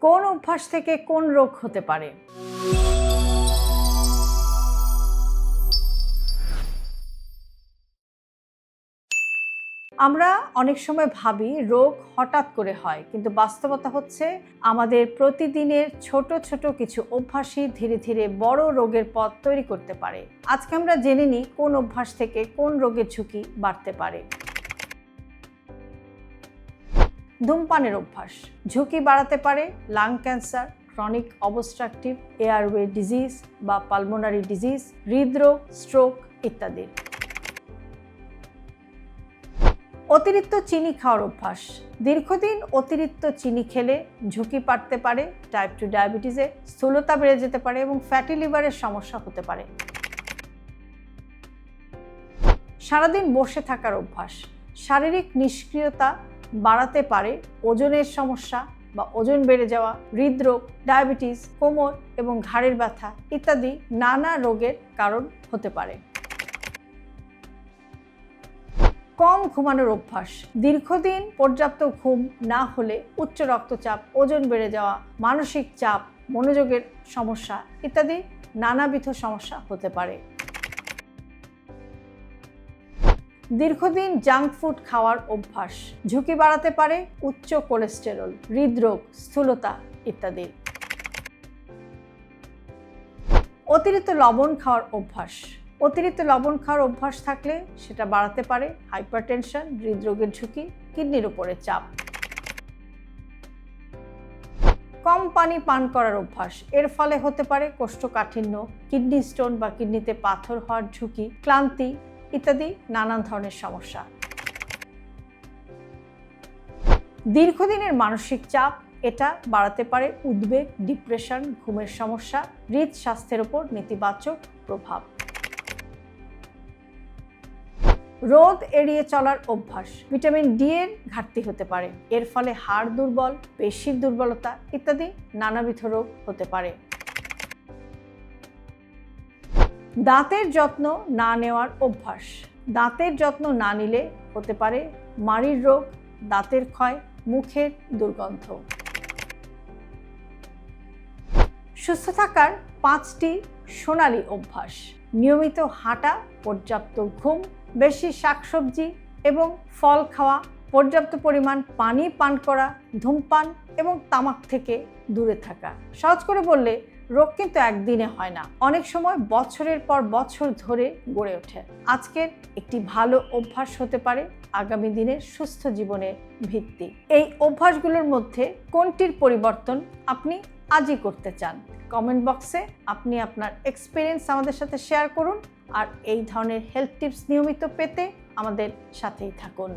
কোন অভ্যাস থেকে কোন রোগ হতে পারে? আমরা অনেক সময় ভাবি রোগ হঠাৎ করে হয়, কিন্তু বাস্তবতা হচ্ছে আমাদের প্রতিদিনের ছোট ছোট কিছু অভ্যাসই ধীরে ধীরে বড় রোগের পথ তৈরি করতে পারে। আজকে আমরা জেনে নিই কোন অভ্যাস থেকে কোন রোগের ঝুঁকি বাড়তে পারে। ধূমপানের অভ্যাস ঝুঁকি বাড়াতে পারে lung cancer, chronic obstructive airway disease বা পালমোনারি ডিজিজ, হৃদরোগ, স্ট্রোক ইত্যাদি। অতিরিক্ত চিনি খাওয়ার অভ্যাস দীর্ঘদিন অতিরিক্ত চিনি খেলে ঝুঁকি বাড়তে পারে টাইপ 2 ডায়াবেটিসে, স্থূলতা বেড়ে যেতে পারে এবং ফ্যাটি লিভারের সমস্যা হতে পারে। সারাদিন বসে থাকার অভ্যাস শারীরিক নিষ্ক্রিয়তা বাড়াতে পারে ওজনের সমস্যা বা ওজন বেড়ে যাওয়া, হৃদরোগ, ডায়াবেটিস, কোমর এবং ঘাড়ের ব্যথা ইত্যাদি নানা রোগের কারণ হতে পারে। কম ঘুমানোর অভ্যাস দীর্ঘদিন পর্যাপ্ত ঘুম না হলে উচ্চ রক্তচাপ, ওজন বেড়ে যাওয়া, মানসিক চাপ, মনোযোগের সমস্যা ইত্যাদি নানাবিধ সমস্যা হতে পারে। দীর্ঘদিন জাঙ্ক ফুড খাওয়ার অভ্যাস ঝুঁকি বাড়াতে পারে উচ্চ কোলেস্টেরল, হৃদরোগ, স্থূলতা ইত্যাদি। অতিরিক্ত লবণ খাওয়ার অভ্যাস অতিরিক্ত লবণ খাওয়ার অভ্যাস থাকলে সেটা বাড়াতে পারে হাইপারটেনশন, হৃদরোগের ঝুঁকি, কিডনির উপরে চাপ। কম পানি পান করার অভ্যাস এর ফলে হতে পারে কোষ্ঠকাঠিন্য, কিডনি স্টোন বা কিডনিতে পাথর হওয়ার ঝুঁকি, ক্লান্তি ইত্যাদি নানান ধরনের সমস্যা। দীর্ঘদিনের মানসিক চাপ এটা বাড়াতে পারে উদ্বেগ, ডিপ্রেশন, ঘুমের সমস্যা, হৃদস্বাস্থ্যের উপর নেতিবাচক প্রভাব। রোদ এড়িয়ে চলার অভ্যাস ভিটামিন ডি এর ঘাটতি হতে পারে, এর ফলে হাড় দুর্বল, পেশির দুর্বলতা ইত্যাদি নানাবিধ রোগ হতে পারে। দাঁতের যত্ন না নেওয়ার অভ্যাস দাঁতের যত্ন না নিলে হতে পারে মাড়ির রোগ, দাঁতের ক্ষয়, মুখের দুর্গন্ধ। সুস্থ থাকার 5টি সোনালী অভ্যাস: নিয়মিত হাঁটা, পর্যাপ্ত ঘুম, বেশি শাকসবজি এবং ফল খাওয়া, পর্যাপ্ত পরিমাণ পানি পান করা, ধূমপান এবং তামাক থেকে দূরে থাকা। সহজ করে বললে রোগ কিন্তু একদিনে হয় না, অনেক সময় বছরের পর বছর ধরে গড়ে ওঠে। আজকের একটি ভালো অভ্যাস হতে পারে আগামী দিনের সুস্থ জীবনের ভিত্তি। এই অভ্যাসগুলোর মধ্যে কোনটির পরিবর্তন আপনি আজই করতে চান? কমেন্ট বক্সে আপনি আপনার এক্সপিরিয়েন্স আমাদের সাথে শেয়ার করুন। আর এই ধরনের হেলথ টিপস নিয়মিত পেতে আমাদের সাথেই থাকুন।